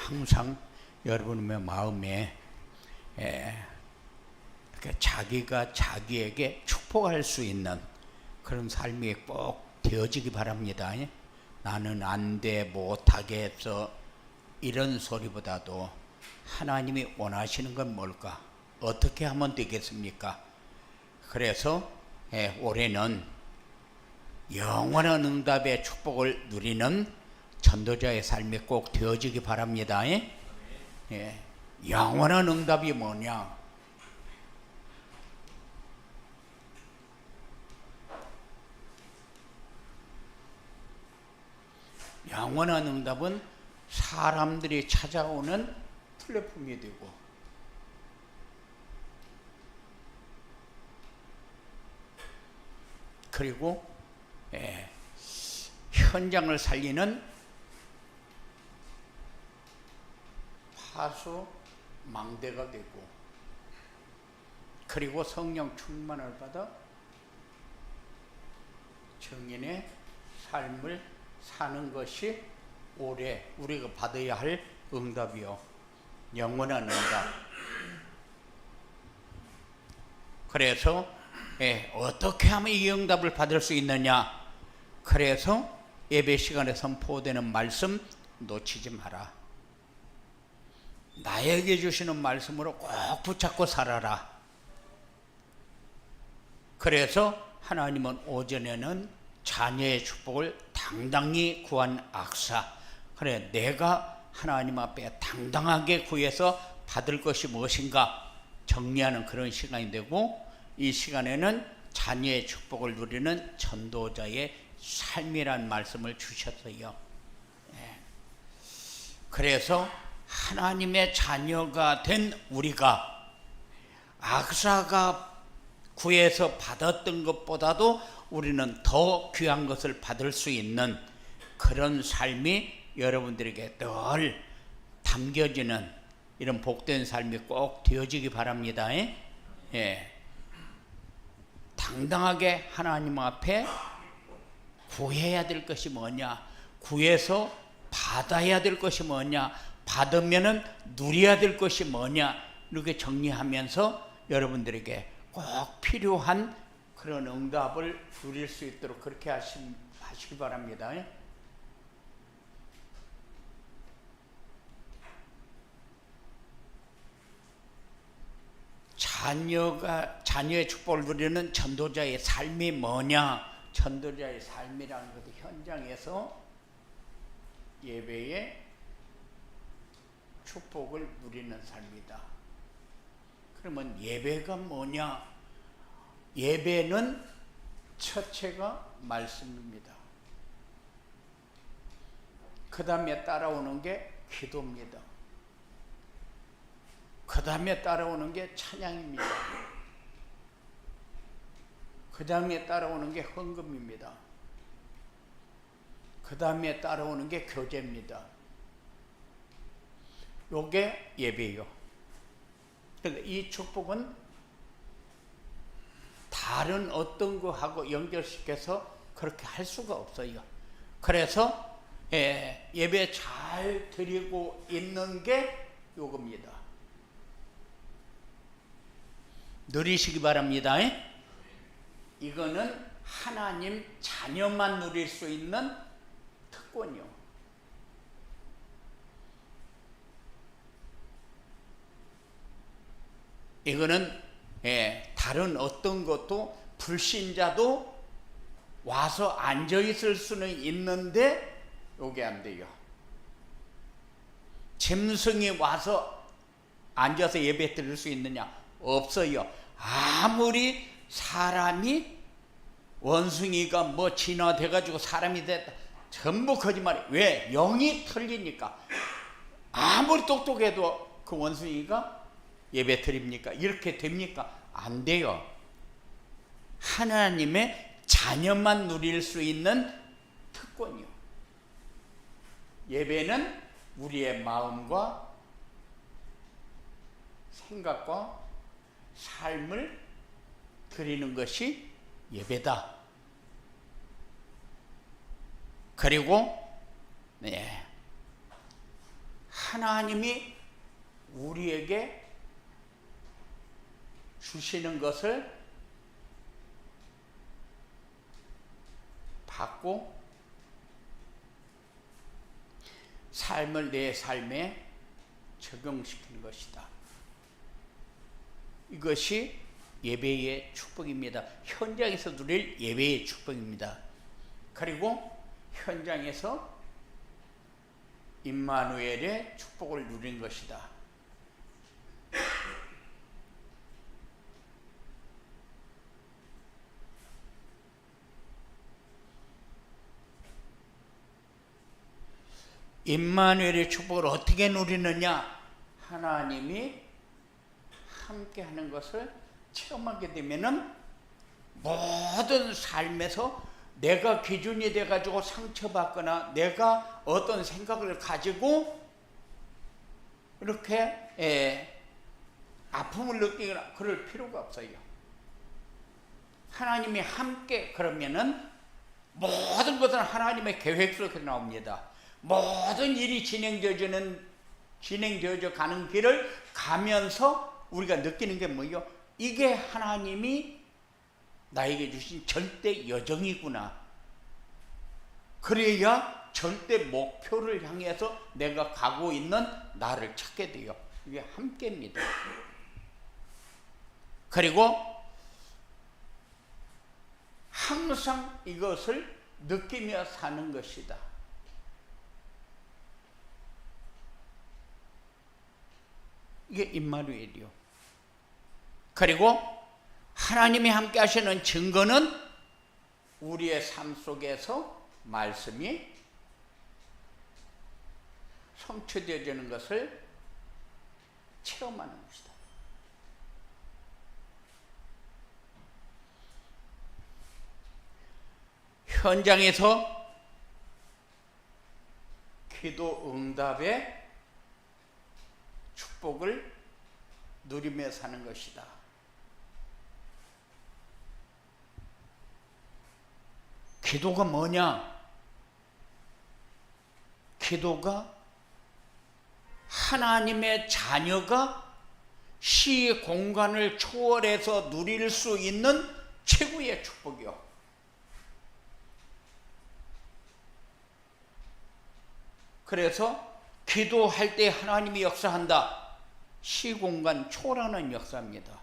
항상 여러분의 마음에 이렇게 자기가 자기에게 축복할 수 있는 그런 삶이 꼭 되어지기 바랍니다. 나는 안 돼, 못하겠어, 이런 소리보다도 하나님이 원하시는 건 뭘까? 어떻게 하면 되겠습니까? 그래서 올해는 영원한 응답의 축복을 누리는 전도자의 삶이 꼭 되어지기 바랍니다. 영원한 응답이 뭐냐? 영원한 응답은 사람들이 찾아오는 플랫폼이 되고, 그리고 현장을 살리는 파수 망대가 되고, 그리고 성령 충만을 받아 증인의 삶을 사는 것이 올해 우리가 받아야 할 응답이요, 영원한 응답. 그래서 어떻게 하면 이 응답을 받을 수 있느냐? 그래서 예배 시간에 선포되는 말씀 놓치지 마라. 나에게 주시는 말씀으로 꼭 붙잡고 살아라. 그래서 하나님은 오전에는 자녀의 축복을 당당히 구한 악사, 그래 내가 하나님 앞에 당당하게 구해서 받을 것이 무엇인가 정리하는 그런 시간이 되고, 이 시간에는 자녀의 축복을 누리는 전도자의 삶이란 말씀을 주셨어요. 그래서 하나님의 자녀가 된 우리가 악사가 구해서 받았던 것보다도 우리는 더 귀한 것을 받을 수 있는 그런 삶이 여러분들에게 늘 담겨지는 이런 복된 삶이 꼭 되어지기 바랍니다. 당당하게 하나님 앞에 구해야 될 것이 뭐냐, 구해서 받아야 될 것이 뭐냐, 받으면은 누려야 될 것이 뭐냐, 이렇게 정리하면서 여러분들에게 꼭 필요한 그런 응답을 누릴 수 있도록 그렇게 하시기 바랍니다. 자녀의 축복을 누리는 전도자의 삶이 뭐냐? 전도자의 삶이라는 것도 현장에서 예배의 축복을 누리는 삶이다. 그러면 예배가 뭐냐? 예배는 첫째가 말씀입니다. 그 다음에 따라오는 게 기도입니다. 그 다음에 따라오는 게 찬양입니다. 그 다음에 따라오는 게 헌금입니다. 그 다음에 따라오는 게 교제입니다. 요게 예배예요. 그런데 이 축복은 다른 어떤 거하고 연결시켜서 그렇게 할 수가 없어요. 그래서 예배 잘 드리고 있는 게 요겁니다. 누리시기 바랍니다. 이거는 하나님 자녀만 누릴 수 있는 특권이요. 이거는 다른 어떤 것도 불신자도 와서 앉아 있을 수는 있는데 요게 안 돼요. 짐승이 와서 앉아서 예배 드릴 수 있느냐? 없어요. 아무리 사람이 원숭이가 뭐 진화돼 가지고 사람이 됐다, 전부 거짓말이에요. 왜? 영이 틀리니까. 아무리 똑똑해도 그 원숭이가 예배 드립니까? 이렇게 됩니까? 안 돼요. 하나님의 자녀만 누릴 수 있는 특권이요. 예배는 우리의 마음과 생각과 삶을 드리는 것이 예배다. 그리고 하나님이 우리에게 주시는 것을 받고 삶을 내 삶에 적용시키는 것이다. 이것이 예배의 축복입니다. 현장에서 누릴 예배의 축복입니다. 그리고 현장에서 임마누엘의 축복을 누린 것이다. 임마누엘의 축복을 어떻게 누리느냐? 하나님이 함께 하는 것을 체험하게 되면은 모든 삶에서 내가 기준이 돼가지고 상처받거나 내가 어떤 생각을 가지고 이렇게 아픔을 느끼거나 그럴 필요가 없어요. 하나님이 함께 그러면은 모든 것은 하나님의 계획 속에 나옵니다. 모든 일이 진행되어져 가는 길을 가면서 우리가 느끼는 게 뭐예요? 이게 하나님이 나에게 주신 절대 여정이구나. 그래야 절대 목표를 향해서 내가 가고 있는 나를 찾게 돼요. 이게 함께입니다. 그리고 항상 이것을 느끼며 사는 것이다. 이게 임마누엘이요. 그리고 하나님이 함께 하시는 증거는 우리의 삶 속에서 말씀이 성취되어지는 것을 체험하는 것이다. 현장에서 기도 응답의 축복을 누리며 사는 것이다. 기도가 뭐냐? 기도가 하나님의 자녀가 시 공간을 초월해서 누릴 수 있는 최고의 축복이요. 그래서 기도할 때 하나님이 역사한다. 시공간 초월하는 역사입니다.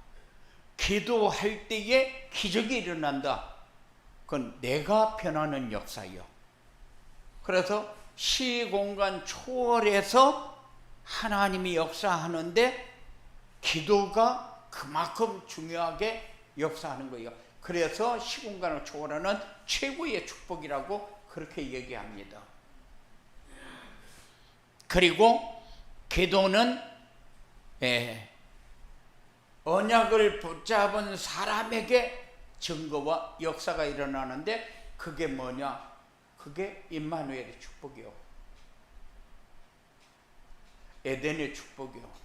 기도할 때에 기적이 일어난다. 그건 내가 변하는 역사예요. 그래서 시공간 초월해서 하나님이 역사하는데 기도가 그만큼 중요하게 역사하는 거예요. 그래서 시공간을 초월하는 최고의 축복이라고 그렇게 얘기합니다. 그리고 기도는 언약을 붙잡은 사람에게 증거와 역사가 일어나는데 그게 뭐냐? 그게 임마누엘의 축복이요. 에덴의 축복이요.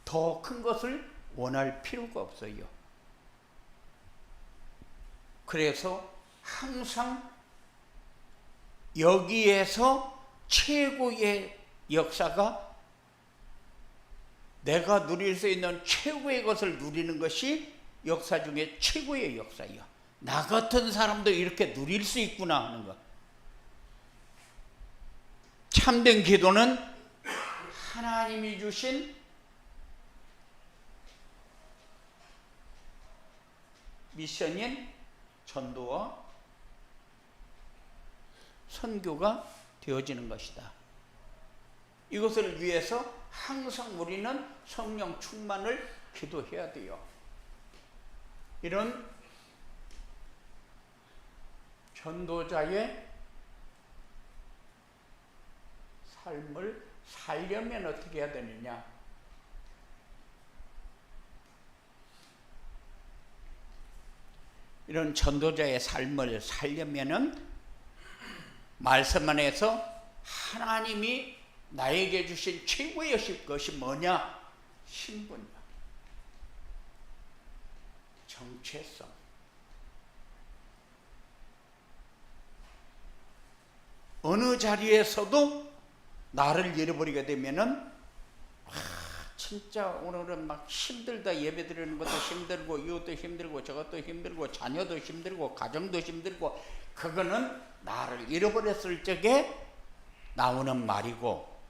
더 큰 것을 원할 필요가 없어요. 그래서 항상 여기에서 최고의 역사가 내가 누릴 수 있는 최고의 것을 누리는 것이 역사 중에 최고의 역사예요. 나 같은 사람도 이렇게 누릴 수 있구나 하는 것. 참된 기도는 하나님이 주신 미션인 전도와 선교가 되어지는 것이다. 이것을 위해서 항상 우리는 성령 충만을 기도해야 돼요. 이런 전도자의 삶을 살려면 어떻게 해야 되느냐? 이런 전도자의 삶을 살려면은 말씀 안에서 하나님이 나에게 주신 최고의 것이 뭐냐? 신분이야. 정체성. 어느 자리에서도 나를 잃어버리게 되면은 진짜 오늘은 막 힘들다, 예배 드리는 것도 힘들고 이것도 힘들고 저것도 힘들고 자녀도 힘들고 가정도 힘들고, 그거는 나를 잃어버렸을 적에 나오는 말이고,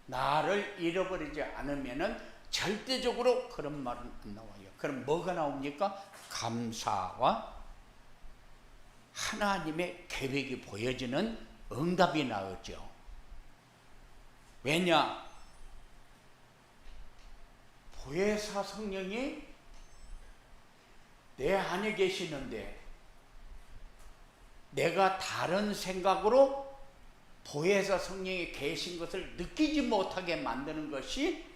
나를 잃어버리지 않으면은 절대적으로 그런 말은 안 나와요. 그럼 뭐가 나옵니까? 감사와 하나님의 계획이 보여지는 응답이 나오죠. 왜냐? 보혜사 성령이 내 안에 계시는데 내가 다른 생각으로 보혜사 성령이 계신 것을 느끼지 못하게 만드는 것이,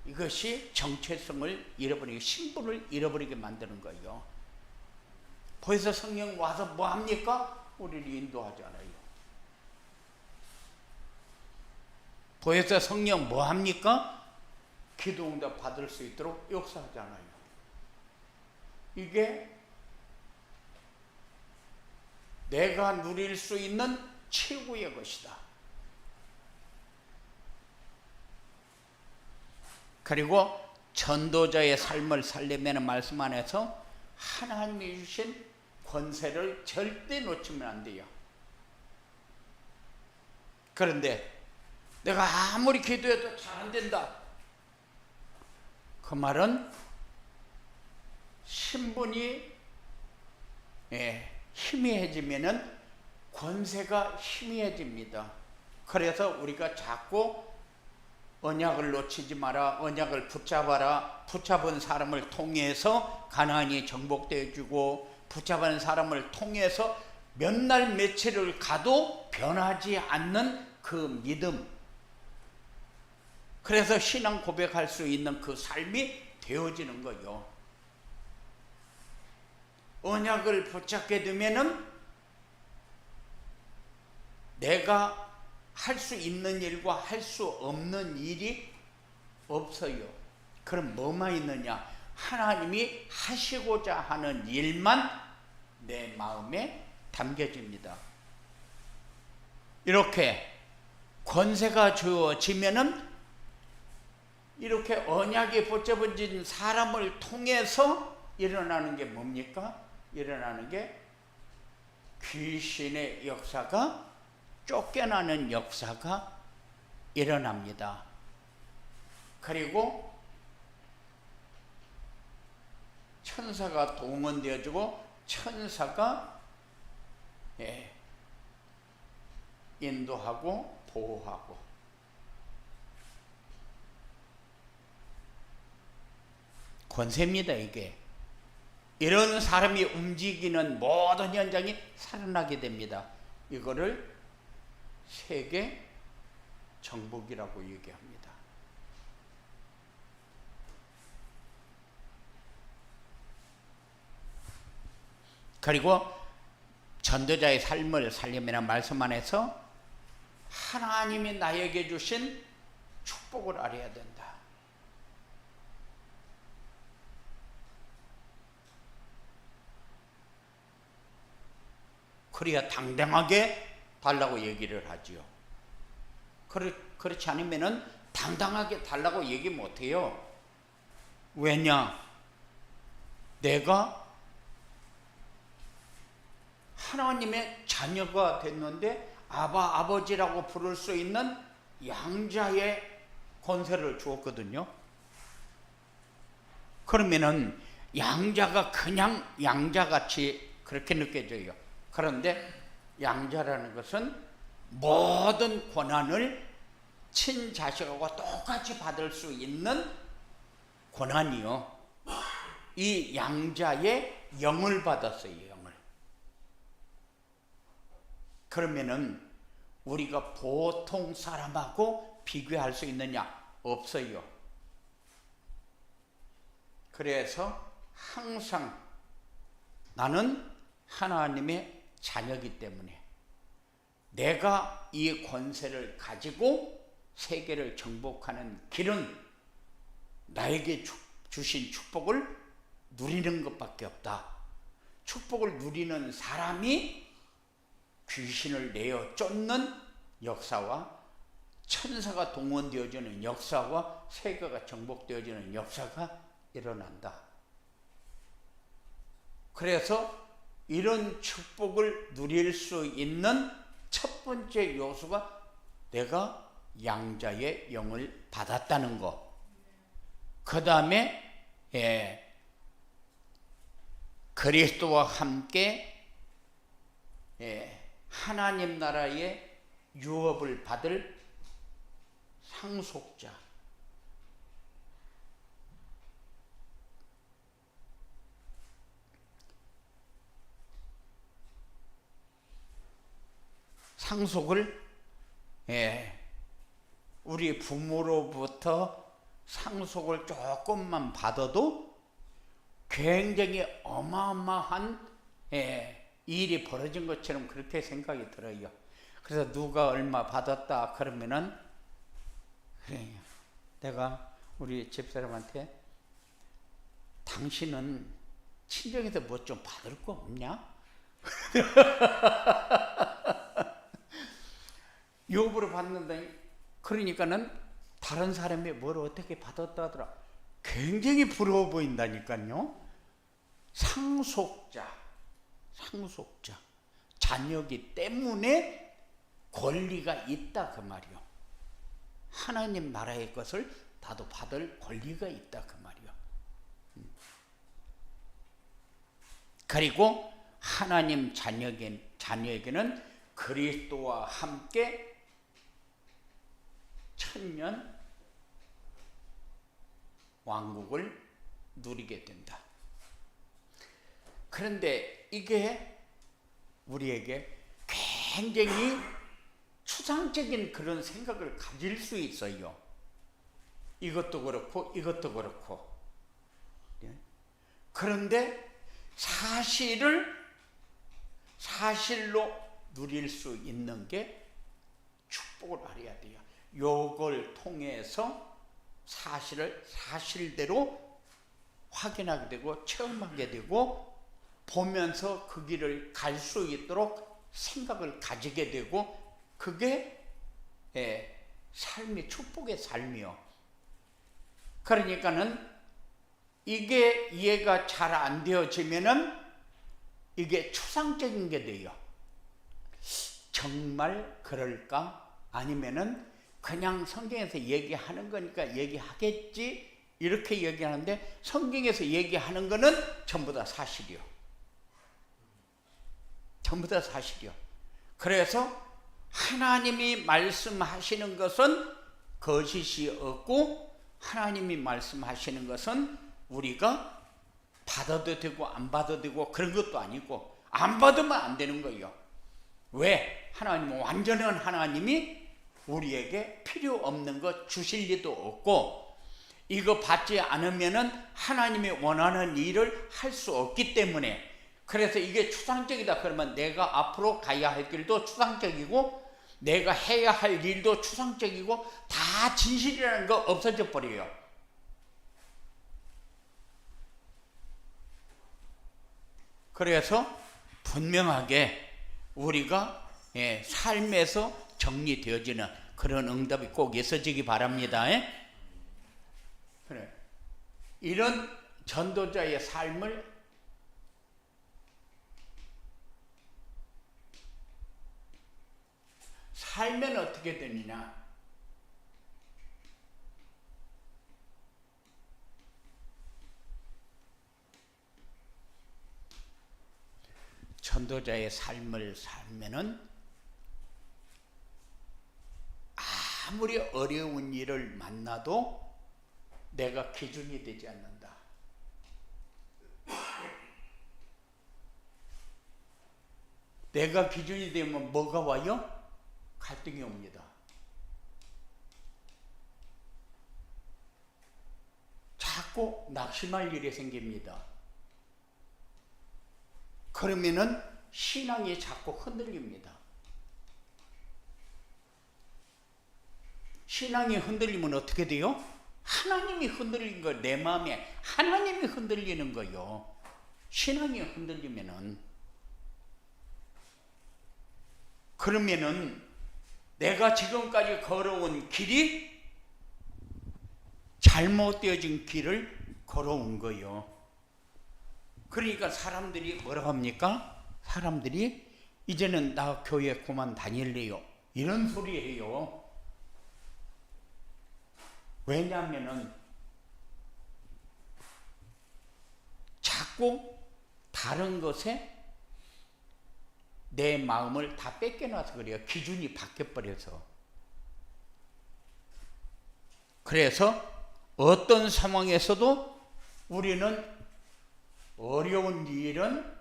이것이 정체성을 잃어버리고 신분을 잃어버리게 만드는 거예요. 보혜사 성령 와서 뭐 합니까? 우리를 인도하잖아요. 보혜사 성령 뭐 합니까? 기도 응답 받을 수 있도록 역사하잖아요. 이게 내가 누릴 수 있는 최고의 것이다. 그리고 전도자의 삶을 살려면 말씀 안에서 하나님이 주신 권세를 절대 놓치면 안 돼요. 그런데 내가 아무리 기도해도 잘 안 된다, 그 말은 신분이 희미해지면은 권세가 희미해집니다. 그래서 우리가 자꾸 언약을 놓치지 마라, 언약을 붙잡아라, 붙잡은 사람을 통해서 가나안이 정복되어 주고, 붙잡은 사람을 통해서 몇 날 며칠을 가도 변하지 않는 그 믿음, 그래서 신앙 고백할 수 있는 그 삶이 되어지는 거예요. 언약을 붙잡게 되면은 내가 할 수 있는 일과 할 수 없는 일이 없어요. 그럼 뭐만 있느냐? 하나님이 하시고자 하는 일만 내 마음에 담겨집니다. 이렇게 권세가 주어지면은, 이렇게 언약이 붙잡아진 사람을 통해서 일어나는 게 뭡니까? 일어나는 게 귀신의 역사가, 쫓겨나는 역사가 일어납니다. 그리고 천사가 동원되어지고 천사가 인도하고 보호하고, 권세입니다. 이게 이런 사람이 움직이는 모든 현장이 살아나게 됩니다. 이거를 세계 정복이라고 얘기합니다. 그리고 전도자의 삶을 살려면 말씀 안에서 하나님이 나에게 주신 축복을 알아야 된다. 그래야 당당하게 달라고 얘기를 하지요. 그렇지 않으면 당당하게 달라고 얘기 못해요. 왜냐? 내가 하나님의 자녀가 됐는데 아바, 아버지라고 부를 수 있는 양자의 권세를 주었거든요. 그러면은 양자가 그냥 양자같이 그렇게 느껴져요. 그런데 양자라는 것은 모든 권한을 친자식하고 똑같이 받을 수 있는 권한이요. 이 양자의 영을 받았어요. 영을. 그러면은 우리가 보통 사람하고 비교할 수 있느냐? 없어요. 그래서 항상 나는 하나님의 자녀이기 때문에 내가 이 권세를 가지고 세계를 정복하는 길은 나에게 주신 축복을 누리는 것밖에 없다. 축복을 누리는 사람이 귀신을 내어 쫓는 역사와 천사가 동원되어지는 역사와 세계가 정복되어지는 역사가 일어난다. 그래서 이런 축복을 누릴 수 있는 첫 번째 요소가 내가 양자의 영을 받았다는 거. 그 다음에 그리스도와 함께 하나님 나라의 유업을 받을 상속자. 상속을 우리 부모로부터 상속을 조금만 받아도 굉장히 어마어마한 일이 벌어진 것처럼 그렇게 생각이 들어요. 그래서 누가 얼마 받았다 그러면은 그래, 내가 우리 집사람한테 당신은 친정에서 뭐 좀 받을 거 없냐? 유업으로 받는다. 그러니까는 다른 사람이 뭘 어떻게 받았다 하더라. 굉장히 부러워 보인다니까요. 상속자. 자녀기 때문에 권리가 있다 그 말이요. 하나님 나라의 것을 나도 받을 권리가 있다 그 말이요. 그리고 하나님 자녀에게는 그리스도와 함께 천년 왕국을 누리게 된다. 그런데 이게 우리에게 굉장히 추상적인 그런 생각을 가질 수 있어요. 이것도 그렇고 이것도 그렇고. 그런데 사실로 누릴 수 있는 게 축복을 알아야 돼요. 요걸 통해서 사실을 사실대로 확인하게 되고 체험하게 되고 보면서 그 길을 갈 수 있도록 생각을 가지게 되고 그게 삶이 축복의 삶이요. 그러니까는 이게 이해가 잘 안 되어지면은 이게 추상적인 게 돼요. 정말 그럴까? 아니면은 그냥 성경에서 얘기하는 거니까 얘기하겠지 이렇게 얘기하는데 성경에서 얘기하는 거는 전부 다 사실이요. 전부 다 사실이요. 그래서 하나님이 말씀하시는 것은 거짓이 없고 하나님이 말씀하시는 것은 우리가 받아도 되고 안 받아도 되고 그런 것도 아니고 안 받으면 안 되는 거예요. 왜? 하나님은 완전한 하나님이 우리에게 필요 없는 거 주실 리도 없고 이거 받지 않으면은 하나님이 원하는 일을 할 수 없기 때문에 그래서 이게 추상적이다 그러면 내가 앞으로 가야 할 길도 추상적이고 내가 해야 할 일도 추상적이고 다 진실이라는 거 없어져 버려요. 그래서 분명하게 우리가 삶에서 정리되어지는 그런 응답이 꼭 있어지기 바랍니다. 그래. 이런 전도자의 삶을 살면 어떻게 되느냐? 전도자의 삶을 살면은 아무리 어려운 일을 만나도 내가 기준이 되지 않는다. 내가 기준이 되면 뭐가 와요? 갈등이 옵니다. 자꾸 낙심할 일이 생깁니다. 그러면은 신앙이 자꾸 흔들립니다. 신앙이 흔들리면 어떻게 돼요? 하나님이 흔들린 거, 내 마음에 하나님이 흔들리는 거요. 신앙이 흔들리면은 그러면은 내가 지금까지 걸어온 길이 잘못되어진 길을 걸어온 거예요. 그러니까 사람들이 뭐라고 합니까? 사람들이 이제는 나 교회 그만 다닐래요, 이런 소리예요. 왜냐하면은 자꾸 다른 것에 내 마음을 다 뺏겨놔서 그래요. 기준이 바뀌어버려서. 그래서 어떤 상황에서도 우리는 어려운 일은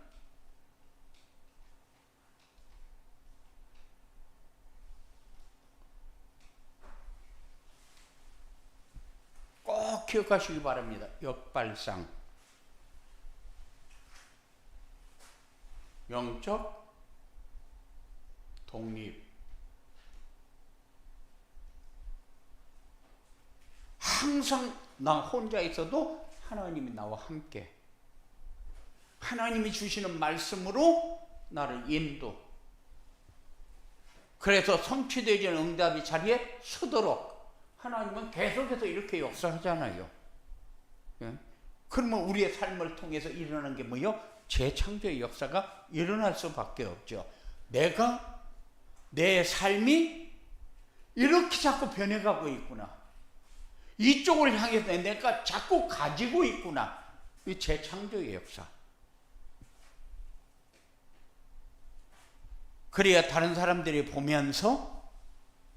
꼭 기억하시기 바랍니다. 역발상, 영적 독립. 항상 나 혼자 있어도 하나님이 나와 함께, 하나님이 주시는 말씀으로 나를 인도. 그래서 성취되지 않은 응답의 자리에 서도록 하나님은 계속해서 이렇게 역사하잖아요. 예? 그러면 우리의 삶을 통해서 일어나는 게 뭐예요? 재창조의 역사가 일어날 수밖에 없죠. 내가 내 삶이 이렇게 자꾸 변해가고 있구나, 이쪽을 향해서 내가 자꾸 가지고 있구나, 이 재창조의 역사. 그래야 다른 사람들이 보면서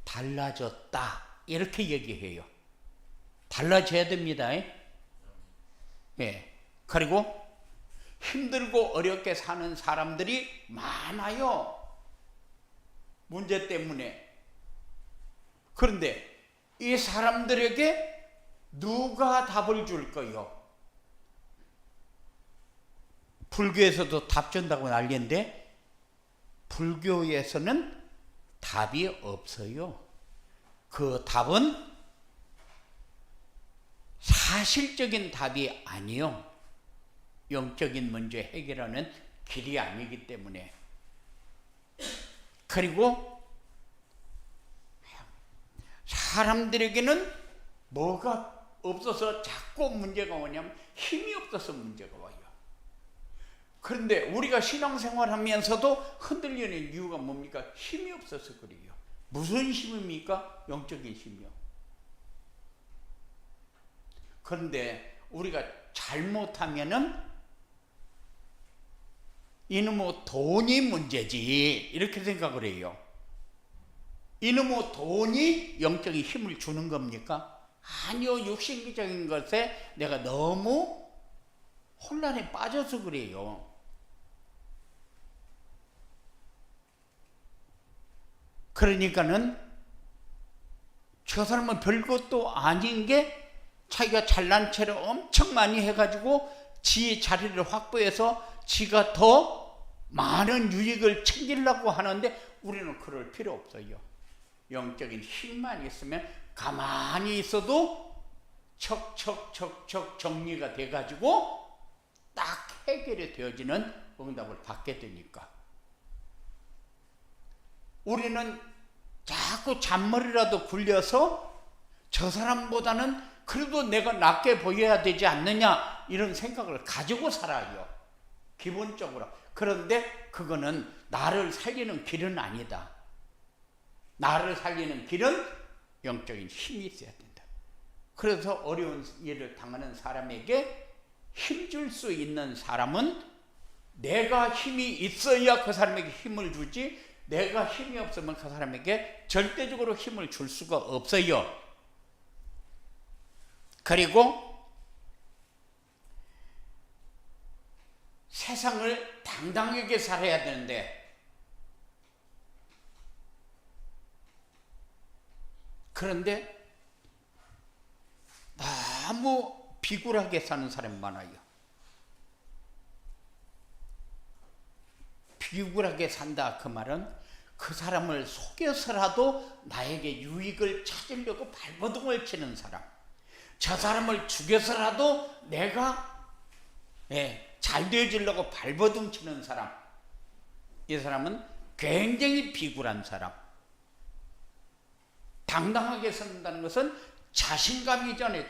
달라졌다 이렇게 얘기해요. 달라져야 됩니다. 예. 그리고 힘들고 어렵게 사는 사람들이 많아요, 문제 때문에. 그런데 이 사람들에게 누가 답을 줄 거요? 불교에서도 답 준다고 난리인데 불교에서는 답이 없어요. 그 답은 사실적인 답이 아니요, 영적인 문제 해결하는 길이 아니기 때문에. 그리고 사람들에게는 뭐가 없어서 자꾸 문제가 오냐면 힘이 없어서 문제가 와요. 그런데 우리가 신앙생활 하면서도 흔들리는 이유가 뭡니까? 힘이 없어서 그래요. 무슨 힘입니까? 영적인 힘이요. 그런데 우리가 잘못하면은 이놈의 돈이 문제지 이렇게 생각을 해요. 이놈의 돈이 영적인 힘을 주는 겁니까? 아니요, 육신적인 것에 내가 너무 혼란에 빠져서 그래요. 그러니까는 저 사람은 별것도 아닌 게 자기가 잘난 체를 엄청 많이 해가지고 지 자리를 확보해서 지가 더 많은 유익을 챙기려고 하는데 우리는 그럴 필요 없어요. 영적인 힘만 있으면 가만히 있어도 척척척척 정리가 돼가지고 딱 해결이 되어지는 응답을 받게 되니까. 우리는 자꾸 잔머리라도 굴려서 저 사람보다는 그래도 내가 낫게 보여야 되지 않느냐 이런 생각을 가지고 살아요, 기본적으로. 그런데 그거는 나를 살리는 길은 아니다. 나를 살리는 길은 영적인 힘이 있어야 된다. 그래서 어려운 일을 당하는 사람에게 힘줄 수 있는 사람은 내가 힘이 있어야 그 사람에게 힘을 주지, 내가 힘이 없으면 그 사람에게 절대적으로 힘을 줄 수가 없어요. 그리고 세상을 당당하게 살아야 되는데, 그런데 너무 비굴하게 사는 사람이 많아요. 비굴하게 산다 그 말은 그 사람을 속여서라도 나에게 유익을 찾으려고 발버둥을 치는 사람, 저 사람을 죽여서라도 내가 잘 되어지려고 발버둥 치는 사람, 이 사람은 굉장히 비굴한 사람. 당당하게 선다는 것은 자신감이잖아요.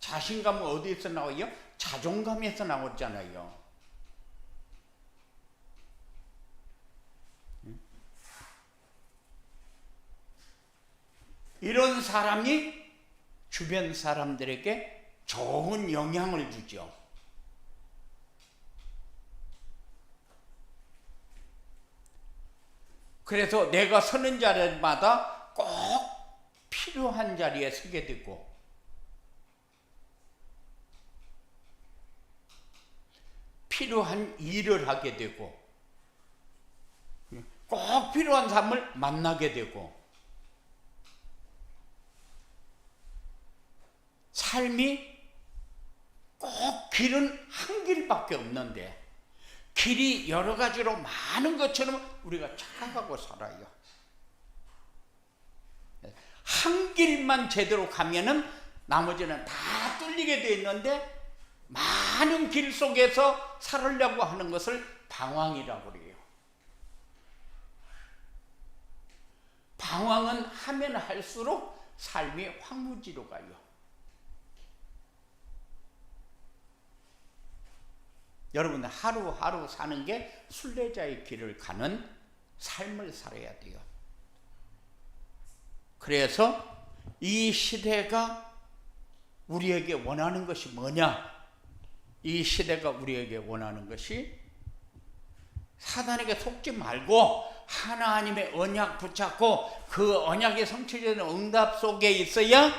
자신감은 어디에서 나와요? 자존감에서 나오잖아요. 이런 사람이 주변 사람들에게 좋은 영향을 주죠. 그래서 내가 서는 자리마다 꼭 필요한 자리에 서게 되고, 필요한 일을 하게 되고, 꼭 필요한 사람을 만나게 되고, 삶이 꼭 길은 한 길밖에 없는데 길이 여러 가지로 많은 것처럼 우리가 착각하고 살아요. 한 길만 제대로 가면은 나머지는 다 뚫리게 되어 있는데 많은 길 속에서 살으려고 하는 것을 방황이라고 그래요. 방황은 하면 할수록 삶이 황무지로 가요. 여러분, 하루하루 사는 게 순례자의 길을 가는 삶을 살아야 돼요. 그래서 이 시대가 우리에게 원하는 것이 뭐냐? 이 시대가 우리에게 원하는 것이 사단에게 속지 말고 하나님의 언약 붙잡고 그 언약에 성취되는 응답 속에 있어야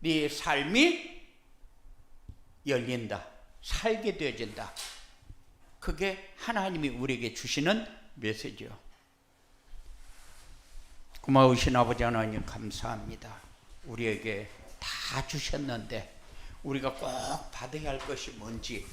네 삶이 열린다. 살게 되어진다. 그게 하나님이 우리에게 주시는 메시지요. 고마우신 아버지 하나님 감사합니다. 우리에게 다 주셨는데 우리가 꼭 받아야 할 것이 뭔지,